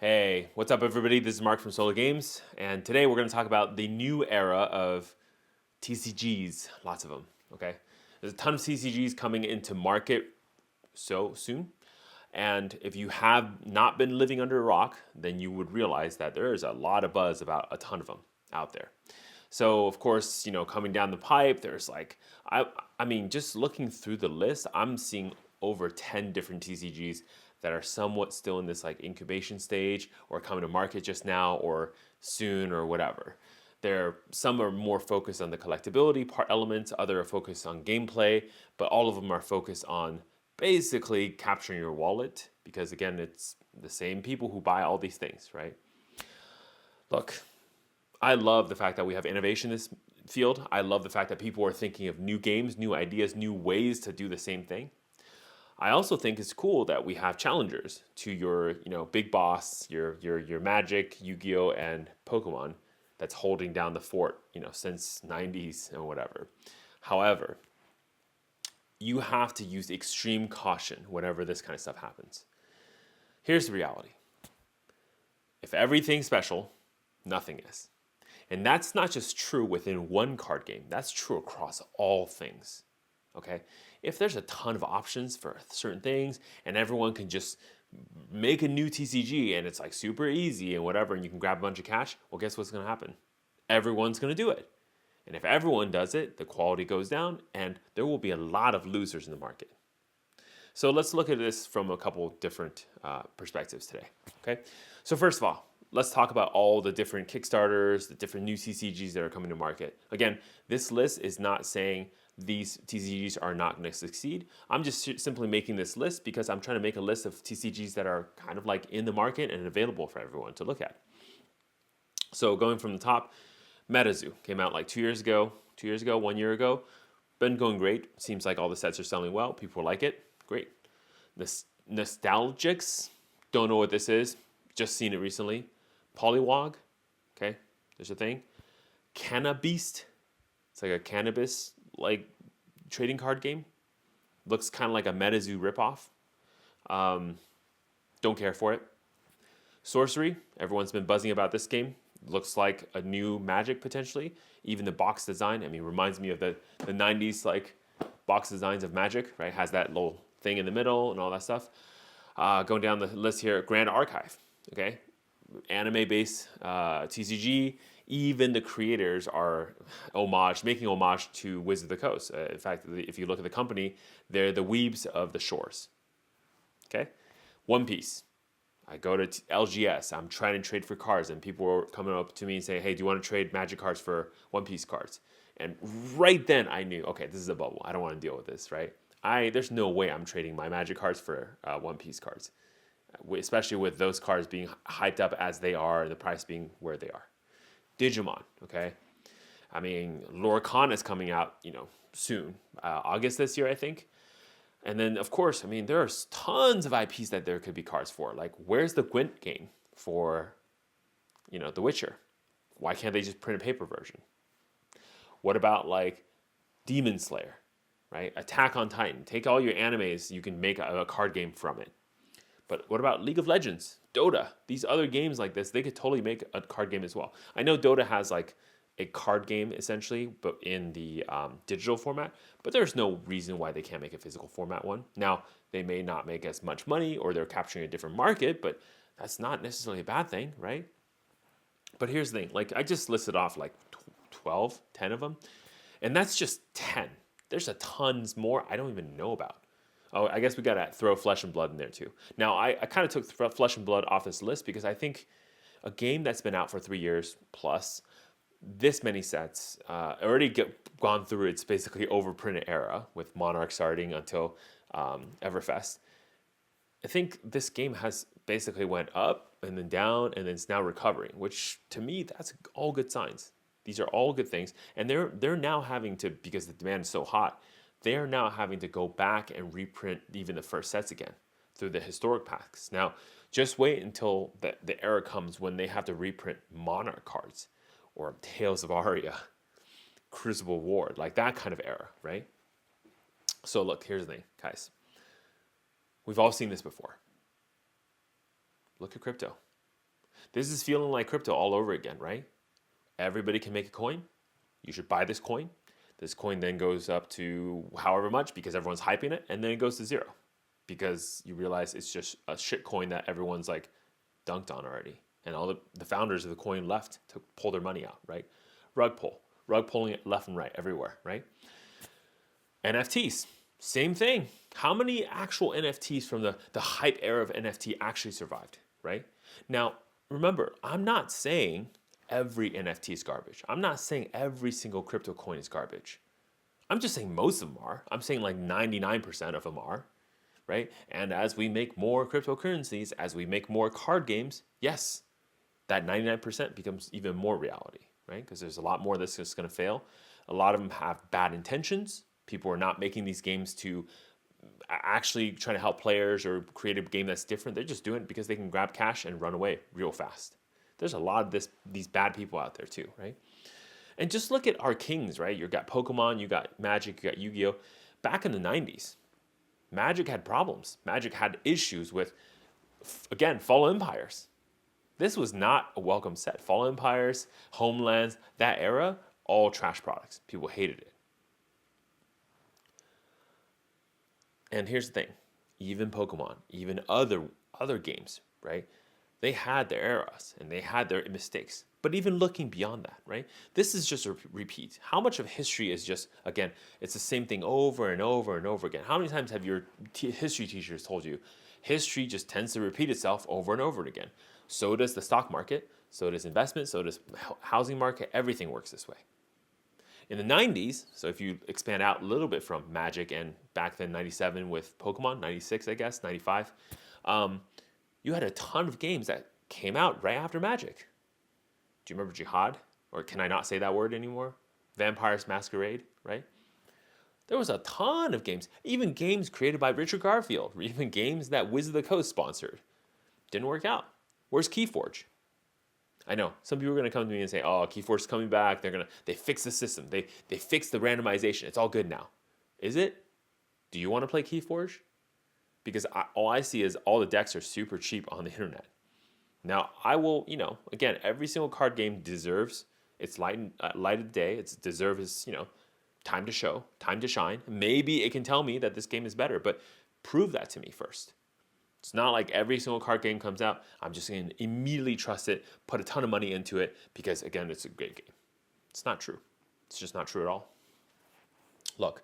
Hey, what's up, everybody? This is Mark from Solo Games, and today we're going to talk about the new era of TCGs. Lots of them, okay? There's a ton of TCGs coming into market so soon, and if you have not been living under a rock, then you would realize that there is a lot of buzz about a ton of them out there. So, of course, coming down the pipe, there's like, just looking through the list, I'm seeing over 10 different TCGs that are somewhat still in this like incubation stage or coming to market just now or soon or whatever. Some are more focused on the collectability part elements, other are focused on gameplay, but all of them are focused on basically capturing your wallet because again, it's the same people who buy all these things, right? Look, I love the fact that we have innovation in this field. I love the fact that people are thinking of new games, new ideas, new ways to do the same thing. I also think it's cool that we have challengers to your, big boss, your Magic, Yu-Gi-Oh, and Pokemon that's holding down the fort, since 90s and whatever. However, you have to use extreme caution whenever this kind of stuff happens. Here's the reality. If everything's special, nothing is. And that's not just true within one card game. That's true across all things. Okay? If there's a ton of options for certain things and everyone can just make a new TCG and it's like super easy and whatever and you can grab a bunch of cash, well, guess what's going to happen? Everyone's going to do it. And if everyone does it, the quality goes down and there will be a lot of losers in the market. So let's look at this from a couple different perspectives today. Okay? So first of all, let's talk about all the different Kickstarters, the different new TCGs that are coming to market. Again, this list is not saying these TCGs are not going to succeed. I'm just simply making this list because I'm trying to make a list of TCGs that are kind of like in the market and available for everyone to look at. So going from the top, MetaZoo came out like 2 years ago, 1 year ago. Been going great. Seems like all the sets are selling well. People like it. Great. Nostalgics, don't know what this is. Just seen it recently. Polywog, okay, there's a thing. Cannabeast, it's like a cannabis like trading card game. Looks kind of like a MetaZoo ripoff. Don't care for it. Sorcery, everyone's been buzzing about this game. Looks like a new Magic potentially. Even the box design, reminds me of the 90s like box designs of Magic, right? Has that little thing in the middle and all that stuff. Going down the list here, Grand Archive, okay? Anime-based TCG. Even the creators are making homage to Wizards of the Coast. In fact, if you look at the company, they're the weebs of the shores. Okay? One Piece. I go to LGS. I'm trying to trade for cards, and people are coming up to me and saying, hey, do you want to trade Magic cards for One Piece cards? And right then I knew, okay, this is a bubble. I don't want to deal with this, right? There's no way I'm trading my Magic cards for One Piece cards, especially with those cards being hyped up as they are and the price being where they are. Digimon, okay? Lorcan is coming out, soon. August this year, I think. And then, of course, there's tons of IPs that there could be cards for. Like, where's the Gwent game for, The Witcher? Why can't they just print a paper version? What about, like, Demon Slayer, right? Attack on Titan. Take all your animes, you can make a card game from it. But what about League of Legends, Dota? These other games like this, they could totally make a card game as well. I know Dota has like a card game essentially, but in the digital format. But there's no reason why they can't make a physical format one. Now, they may not make as much money or they're capturing a different market, but that's not necessarily a bad thing, right? But here's the thing. Like I just listed off like 12, 10 of them. And that's just 10. There's a tons more I don't even know about. Oh, I guess we got to throw Flesh and Blood in there too. Now, I kind of took Flesh and Blood off this list because I think a game that's been out for 3 years plus, this many sets, already gone through its basically overprinted era with Monarch starting until Everfest. I think this game has basically went up and then down and then it's now recovering, which to me, that's all good signs. These are all good things. And they're now having to, because the demand is so hot, they are now having to go back and reprint even the first sets again through the historic packs. Now, just wait until the era comes when they have to reprint Monarch cards or Tales of Aria, Crucible War, like that kind of era, right? So look, here's the thing, guys. We've all seen this before. Look at crypto. This is feeling like crypto all over again, right? Everybody can make a coin. You should buy this coin. This coin then goes up to however much because everyone's hyping it, and then it goes to zero because you realize it's just a shit coin that everyone's like dunked on already. And all the founders of the coin left to pull their money out, right? Rug pulling it left and right everywhere, right? NFTs, same thing. How many actual NFTs from the hype era of NFT actually survived, right? Now, remember, I'm not saying every NFT is garbage. I'm not saying every single crypto coin is garbage. I'm just saying most of them are. I'm saying like 99% of them are, right? And as we make more cryptocurrencies, as we make more card games, yes, that 99% becomes even more reality, right? Because there's a lot more that's just going to fail. A lot of them have bad intentions. People are not making these games to actually trying to help players or create a game that's different. They're just doing it because they can grab cash and run away real fast. There's a lot of these bad people out there too, right? And just look at our kings, right? You got Pokemon, you got Magic, you got Yu-Gi-Oh. Back in the 90s, Magic had problems. Magic had issues with, again, Fallen Empires. This was not a welcome set. Fallen Empires, Homelands, that era, all trash products. People hated it. And here's the thing, even Pokemon, even other games, right? They had their eras and they had their mistakes. But even looking beyond that, right? This is just a repeat. How much of history is just, again, it's the same thing over and over and over again. How many times have your history teachers told you, history just tends to repeat itself over and over again? So does the stock market, so does investment, so does housing market, everything works this way. In the 90s, so if you expand out a little bit from Magic and back then 97 with Pokemon, 96 I guess, 95, you had a ton of games that came out right after Magic. Do you remember Jihad? Or can I not say that word anymore? Vampires Masquerade, right? There was a ton of games, even games created by Richard Garfield, or even games that Wizard of the Coast sponsored. Didn't work out. Where's Keyforge? I know some people are going to come to me and say, "Oh, Keyforge is coming back. They fixed the system. They fixed the randomization. It's all good now." Is it? Do you want to play Keyforge? Because all I see is all the decks are super cheap on the internet. Now I will, again, every single card game deserves its light of the day. It deserves, time to show, time to shine. Maybe it can tell me that this game is better, but prove that to me first. It's not like every single card game comes out, I'm just going to immediately trust it, put a ton of money into it, because, again, it's a great game. It's not true. It's just not true at all. Look,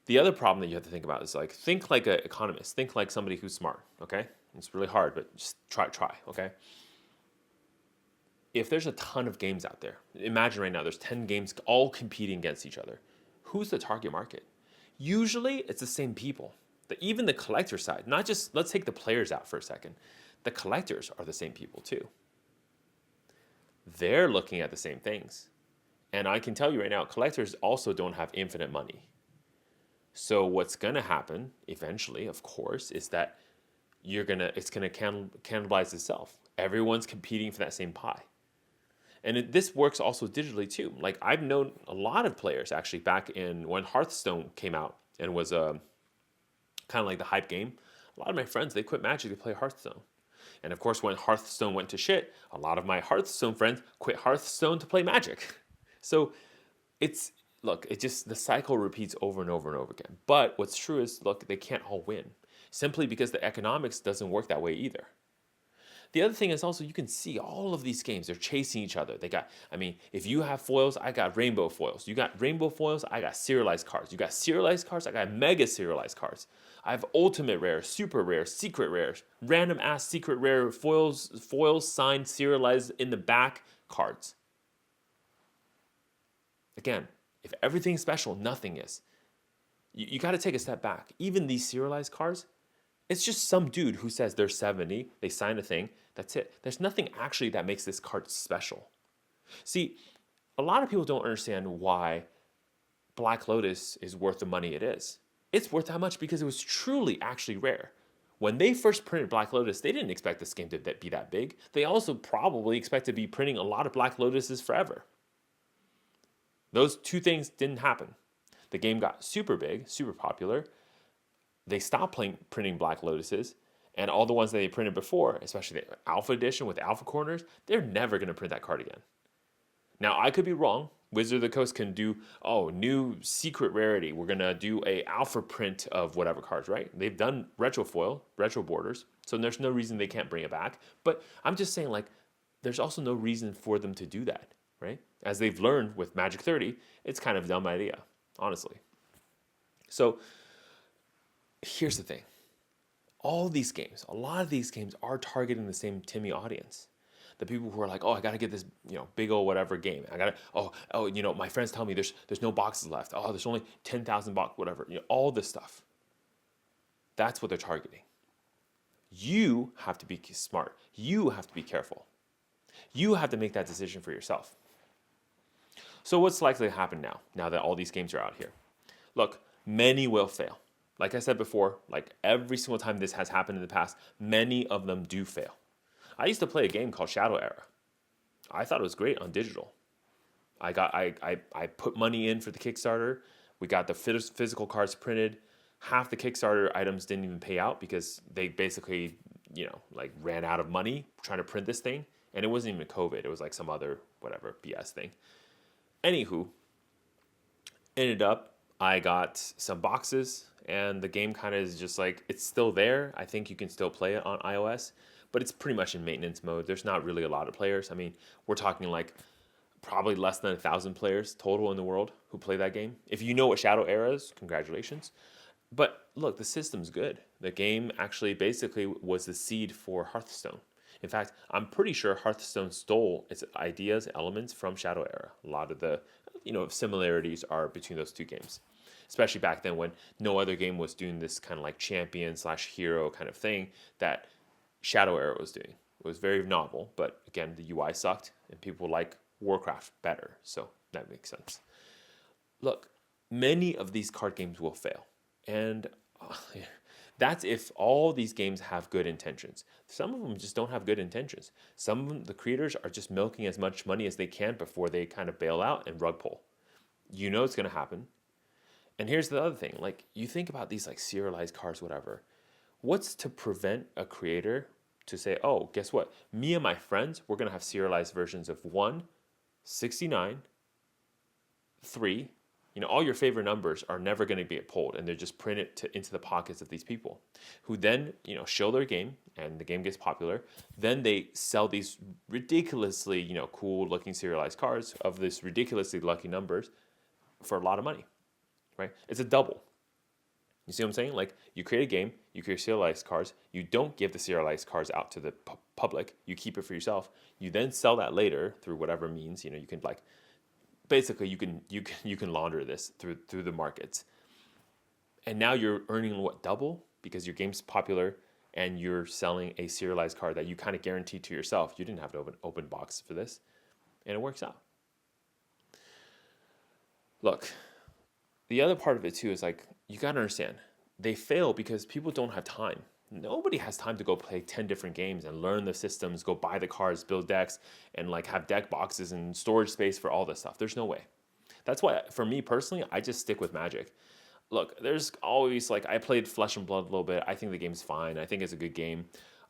the other problem that you have to think about is, think like an economist. Think like somebody who's smart, okay? It's really hard, but just try, okay? If there's a ton of games out there, imagine right now there's 10 games all competing against each other. Who's the target market? Usually, it's the same people. Even the collector side, not just, let's take the players out for a second. The collectors are the same people too. They're looking at the same things. And I can tell you right now, collectors also don't have infinite money. So what's going to happen eventually, of course, is that it's going to cannibalize itself. Everyone's competing for that same pie. And this works also digitally too. Like I've known a lot of players actually back in when Hearthstone came out and was kind of like the hype game. A lot of my friends, they quit Magic to play Hearthstone. And of course, when Hearthstone went to shit, a lot of my Hearthstone friends quit Hearthstone to play Magic. So the cycle repeats over and over and over again. But what's true is, they can't all win. Simply because the economics doesn't work that way either. The other thing is also, you can see all of these games, they're chasing each other. If you have foils, I got rainbow foils. You got rainbow foils, I got serialized cards. You got serialized cards, I got mega serialized cards. I have ultimate rare, super rare, secret rares, random ass secret rare foils signed, serialized in the back cards. Again, if everything's special, nothing is. You got to take a step back. Even these serialized cards, it's just some dude who says they're 70, they sign a thing, that's it. There's nothing actually that makes this card special. See, a lot of people don't understand why Black Lotus is worth the money it is. It's worth that much because it was truly actually rare. When they first printed Black Lotus, they didn't expect this game to be that big. They also probably expected to be printing a lot of Black Lotuses forever. Those two things didn't happen. The game got super big, super popular. They stopped printing Black Lotuses, And all the ones that they printed before, especially the Alpha Edition with Alpha Corners, they're never going to print that card again. Now, I could be wrong. Wizard of the Coast can do, new secret rarity. We're going to do a alpha print of whatever cards, right? They've done retro foil, retro borders, so there's no reason they can't bring it back. But I'm just saying, like, there's also no reason for them to do that, right? As they've learned with Magic 30, it's kind of a dumb idea, honestly. So here's the thing. All these games, a lot of these games are targeting the same Timmy audience. The people who are like, I got to get this, big old whatever game. I got to, my friends tell me there's no boxes left. Oh, there's only 10,000 box, whatever. All this stuff. That's what they're targeting. You have to be smart. You have to be careful. You have to make that decision for yourself. So what's likely to happen now that all these games are out here? Look, many will fail. Like I said before, like every single time this has happened in the past, many of them do fail. I used to play a game called Shadow Era. I thought it was great on digital. I put money in for the Kickstarter. We got the physical cards printed. Half the Kickstarter items didn't even pay out because they basically, ran out of money trying to print this thing. And it wasn't even COVID. It was like some other whatever BS thing. Anywho, ended up I got some boxes, and the game kind of is just like, it's still there. I think you can still play it on iOS, but it's pretty much in maintenance mode. There's not really a lot of players. I mean, we're talking like probably less than 1,000 players total in the world who play that game. If you know what Shadow Era is, congratulations. But look, the system's good. The game actually basically was the seed for Hearthstone. In fact, I'm pretty sure Hearthstone stole its ideas, elements from Shadow Era. A lot of the, similarities are between those two games. Especially back then when no other game was doing this kind of like champion/hero kind of thing that Shadow Era was doing. It was very novel, but again, the UI sucked and people like Warcraft better. So that makes sense. Look, many of these card games will fail. And that's if all these games have good intentions. Some of them just don't have good intentions. Some of them, the creators are just milking as much money as they can before they kind of bail out and rug pull. You know it's going to happen. And here's the other thing. Like, you think about these like serialized cards, whatever. What's to prevent a creator to say, guess what? Me and my friends, we're going to have serialized versions of 1, 69, 3. All your favorite numbers are never going to be pulled, and they're just printed into the pockets of these people who then, show their game, and the game gets popular. Then they sell these ridiculously, cool looking serialized cards of this ridiculously lucky numbers for a lot of money, right? It's a double. You see what I'm saying? Like, you create a game, you create serialized cards, you don't give the serialized cards out to the public, you keep it for yourself. You then sell that later through whatever means, you can like, basically you can launder this through the markets. And now you're earning double because your game's popular and you're selling a serialized card that you kind of guaranteed to yourself. You didn't have to open box for this, and it works out. Look, the other part of it too is like, you got to understand, they fail because people don't have time. Nobody has time to go play 10 different games and learn the systems, go buy the cards, build decks, and like have deck boxes and storage space for all this stuff. There's no way. That's why, for me personally, I just stick with Magic. Look, there's always like, I played Flesh and Blood a little bit. I think the game's fine. I think it's a good game.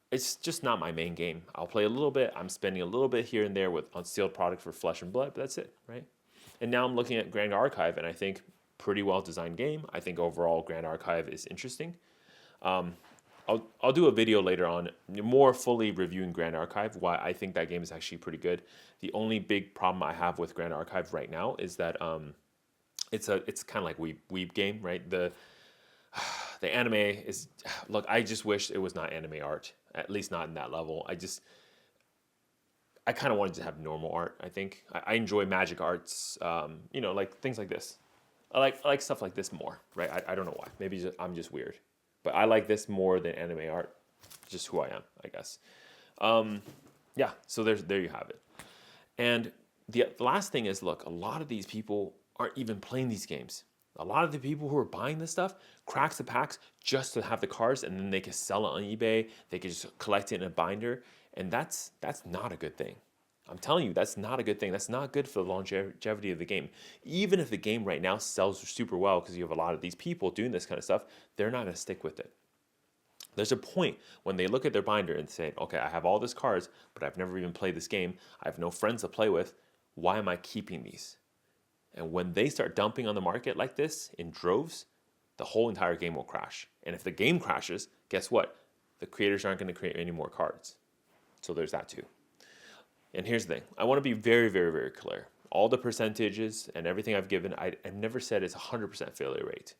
It's just not my main game. I'll play a little bit. I'm spending a little bit here and there on sealed product for Flesh and Blood, but that's it, right? And now I'm looking at Grand Archive, and I think pretty well designed game. I think overall Grand Archive is interesting. I'll do a video later on more fully reviewing Grand Archive, why I think that game is actually pretty good. The only big problem I have with Grand Archive right now is that it's kind of like weeb game, right? The anime is, look, I just wish it was not anime art, at least not in that level. I kind of wanted to have normal art, I think. I enjoy magic arts, like things like this. I like stuff like this more, right? I don't know why. Maybe I'm just weird. But I like this more than anime art. Just who I am, I guess. So there you have it. And the last thing is, look, a lot of these people aren't even playing these games. A lot of the people who are buying this stuff cracks the packs just to have the cards, and then they can sell it on eBay. They can just collect it in a binder, and that's not a good thing. I'm telling you, that's not a good thing. That's not good for the longevity of the game. Even if the game right now sells super well because you have a lot of these people doing this kind of stuff, they're not going to stick with it. There's a point when they look at their binder and say, okay, I have all these cards, but I've never even played this game. I have no friends to play with. Why am I keeping these? And when they start dumping on the market like this in droves, the whole entire game will crash. And if the game crashes, guess what? The creators aren't going to create any more cards. So there's that too. And here's the thing. I want to be very, very, very clear. All the percentages and everything I've given, I've never said it's 100% failure rate.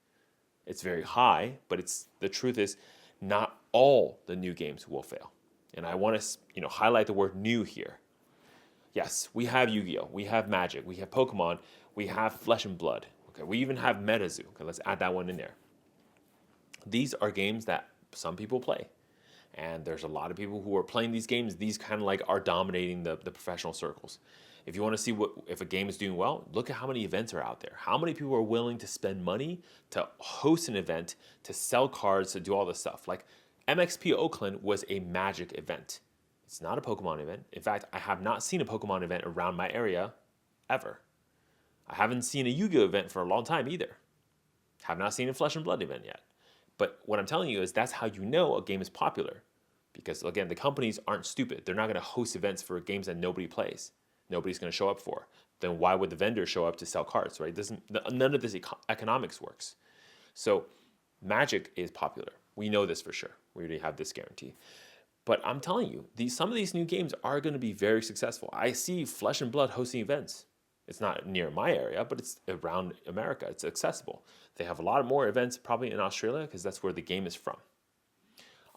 It's very high, but the truth is not all the new games will fail. And I want to highlight the word new here. Yes, we have Yu-Gi-Oh, we have Magic, we have Pokemon, we have Flesh and Blood. Okay, we even have MetaZoo. Okay, let's add that one in there. These are games that some people play. And there's a lot of people who are playing these games. These kind of like are dominating the professional circles. If you want to see if a game is doing well, look at how many events are out there. How many people are willing to spend money to host an event, to sell cards, to do all this stuff. Like MXP Oakland was a Magic event. It's not a Pokemon event. In fact, I have not seen a Pokemon event around my area ever. I haven't seen a Yu-Gi-Oh event for a long time either. Have not seen a Flesh and Blood event yet. But what I'm telling you is that's how you know a game is popular. Because again, the companies aren't stupid. They're not going to host events for games that nobody plays. Nobody's going to show up for. Then why would the vendor show up to sell cards, right? None of this economics works. So Magic is popular. We know this for sure. We already have this guarantee. But I'm telling you, some of these new games are going to be very successful. I see Flesh and Blood hosting events. It's not near my area, but it's around America. It's accessible. They have a lot more events probably in Australia because that's where the game is from.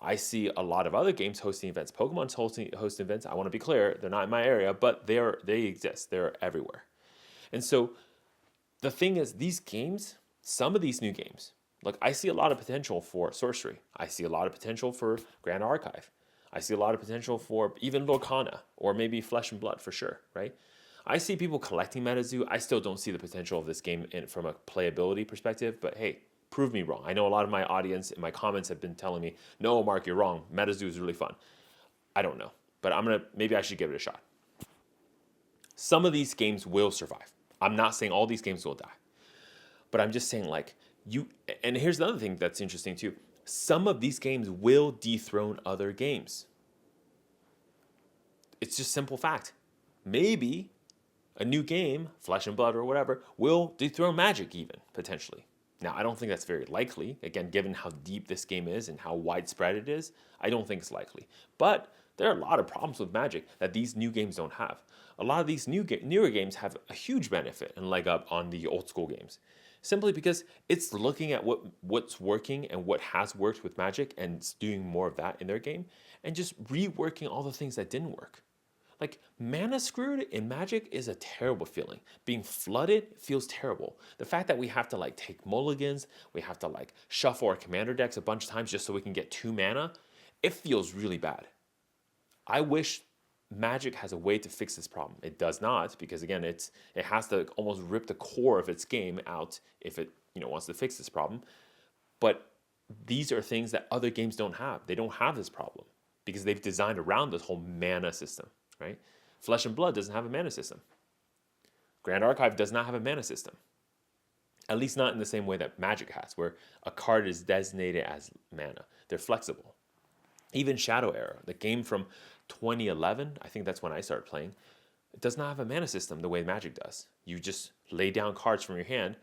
I see a lot of other games hosting events. Pokemon's hosting events. I want to be clear, they're not in my area, but they exist. They're everywhere. And so the thing is, these games, some of these new games, like I see a lot of potential for Sorcery. I see a lot of potential for Grand Archive. I see a lot of potential for even Lorcana or maybe Flesh and Blood for sure, right? I see people collecting MetaZoo. I still don't see the potential of this game from a playability perspective, but hey, prove me wrong. I know a lot of my audience in my comments have been telling me, no, Mark, you're wrong. MetaZoo is really fun. I don't know, but maybe I should give it a shot. Some of these games will survive. I'm not saying all these games will die, but I'm just saying and here's another thing that's interesting too. Some of these games will dethrone other games. It's just simple fact. Maybe a new game, Flesh and Blood or whatever, will dethrone Magic even, potentially. Now, I don't think that's very likely. Again, given how deep this game is and how widespread it is, I don't think it's likely. But there are a lot of problems with Magic that these new games don't have. A lot of these newer games have a huge benefit and leg up on the old school games. Simply because it's looking at what's working and what has worked with Magic and it's doing more of that in their game and just reworking all the things that didn't work. Like, mana screwed in Magic is a terrible feeling. Being flooded feels terrible. The fact that we have to take mulligans, we have to shuffle our commander decks a bunch of times just so we can get 2 mana, it feels really bad. I wish Magic has a way to fix this problem. It does not, because again, it has to almost rip the core of its game out if it wants to fix this problem. But these are things that other games don't have. They don't have this problem because they've designed around this whole mana system. Right? Flesh and Blood doesn't have a mana system. Grand Archive does not have a mana system. At least not in the same way that Magic has, where a card is designated as mana. They're flexible. Even Shadow Era, the game from 2011, I think that's when I started playing, it does not have a mana system the way Magic does. You just lay down cards from your hand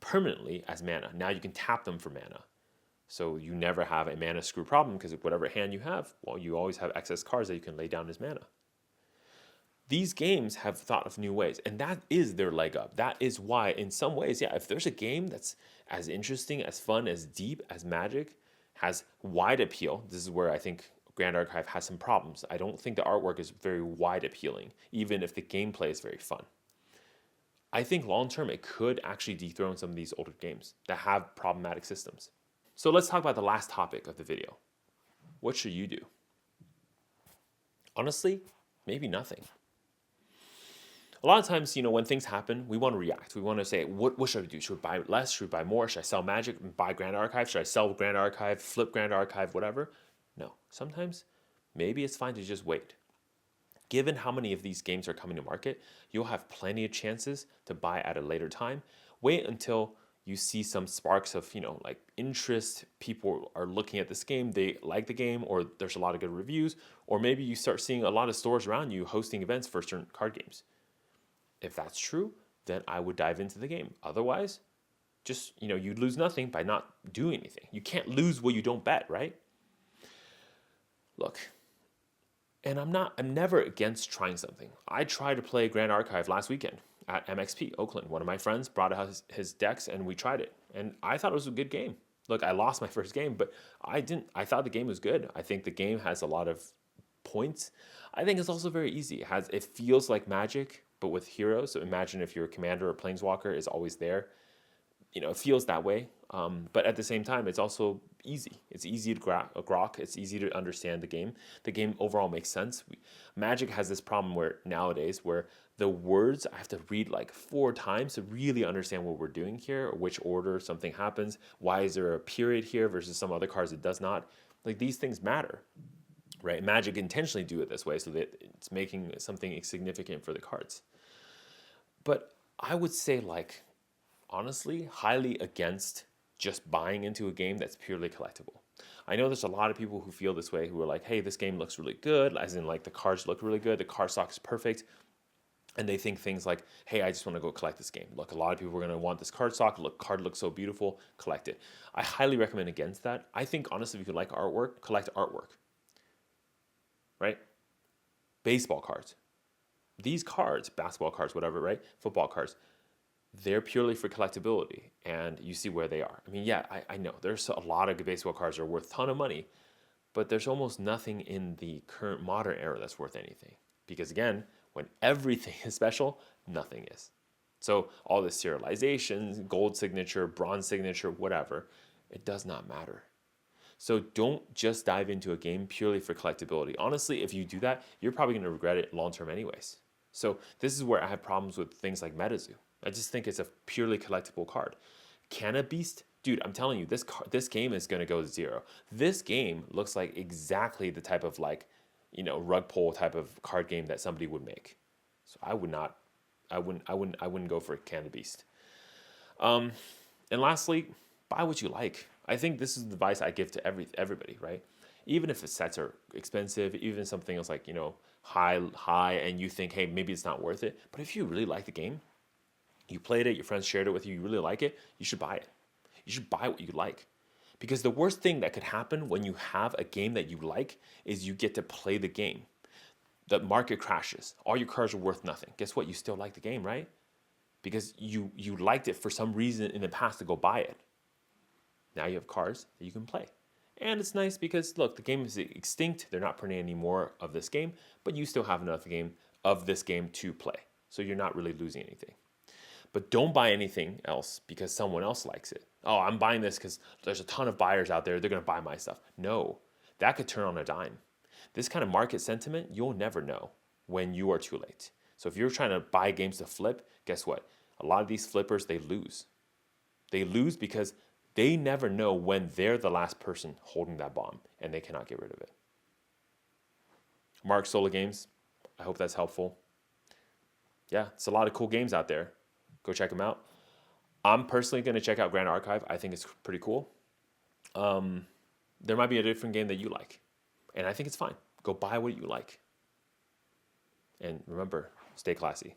permanently as mana. Now you can tap them for mana. So you never have a mana screw problem because whatever hand you have, well, you always have excess cards that you can lay down as mana. These games have thought of new ways, and that is their leg up. That is why, in some ways, yeah, if there's a game that's as interesting, as fun, as deep as Magic, has wide appeal, this is where I think Grand Archive has some problems. I don't think the artwork is very wide appealing, even if the gameplay is very fun. I think long-term, it could actually dethrone some of these older games that have problematic systems. So let's talk about the last topic of the video. What should you do? Honestly, maybe nothing. A lot of times, when things happen, we want to react. We want to say, what should I do? Should I buy less? Should I buy more? Should I sell Magic and buy Grand Archive? Should I sell Grand Archive, flip Grand Archive, whatever? No. Sometimes, maybe it's fine to just wait. Given how many of these games are coming to market, you'll have plenty of chances to buy at a later time. Wait until you see some sparks of, like interest. People are looking at this game, they like the game, or there's a lot of good reviews, or maybe you start seeing a lot of stores around you hosting events for certain card games. If that's true, then I would dive into the game. Otherwise, just, you'd lose nothing by not doing anything. You can't lose what you don't bet, right? Look, and I'm never against trying something. I tried to play Grand Archive last weekend at MXP Oakland. One of my friends brought out his decks and we tried it. And I thought it was a good game. Look, I lost my first game, but I thought the game was good. I think the game has a lot of points. I think it's also very easy. It feels like Magic, but with heroes. So imagine if your commander or planeswalker is always there. It feels that way. But at the same time, it's also easy. It's easy to grok. It's easy to understand the game. The game overall makes sense. Magic has this problem where the words I have to read like 4 times to really understand what we're doing here, or which order something happens. Why is there a period here versus some other cards it does not? Like, these things matter, right? Magic intentionally do it this way so that it's making something significant for the cards. But I would say, honestly, highly against just buying into a game that's purely collectible. I know there's a lot of people who feel this way, who are like, hey, this game looks really good, as in the cards look really good, the card stock is perfect, and they think things like, hey, I just want to go collect this game. Look, a lot of people are going to want this card stock. Look, card looks so beautiful, collect it. I highly recommend against that. I think, honestly, if you like artwork, collect artwork, right? Baseball cards. These cards, basketball cards, whatever, right? Football cards, they're purely for collectability, and you see where they are. I mean, yeah, I know there's a lot of baseball cards that are worth a ton of money, but there's almost nothing in the current modern era that's worth anything. Because again, when everything is special, nothing is. So all the serializations, gold signature, bronze signature, whatever, it does not matter. So don't just dive into a game purely for collectability. Honestly, if you do that, you're probably going to regret it long term anyways. So this is where I have problems with things like MetaZoo. I just think it's a purely collectible card. Canna Beast, dude, I'm telling you, this game is going to go to 0. This game looks like exactly the type of rug pull type of card game that somebody would make. So I wouldn't go for Canna Beast. And lastly, buy what you like. I think this is the advice I give to everybody, right? Even if the sets are expensive, even something else like, high, and you think, hey, maybe it's not worth it. But if you really like the game, you played it, your friends shared it with you, you really like it, you should buy it. You should buy what you like. Because the worst thing that could happen when you have a game that you like is you get to play the game. The market crashes. All your cards are worth nothing. Guess what? You still like the game, right? Because you liked it for some reason in the past to go buy it. Now you have cards that you can play. And it's nice because, look, the game is extinct. They're not printing any more of this game, but you still have another game of this game to play. So you're not really losing anything. But don't buy anything else because someone else likes it. Oh, I'm buying this because there's a ton of buyers out there. They're going to buy my stuff. No, that could turn on a dime. This kind of market sentiment, you'll never know when you are too late. So if you're trying to buy games to flip, guess what? A lot of these flippers, they lose. They lose because they never know when they're the last person holding that bomb and they cannot get rid of it. Mark Sola Games, I hope that's helpful. Yeah, it's a lot of cool games out there. Go check them out. I'm personally going to check out Grand Archive. I think it's pretty cool. There might be a different game that you like, and I think it's fine. Go buy what you like. And remember, stay classy.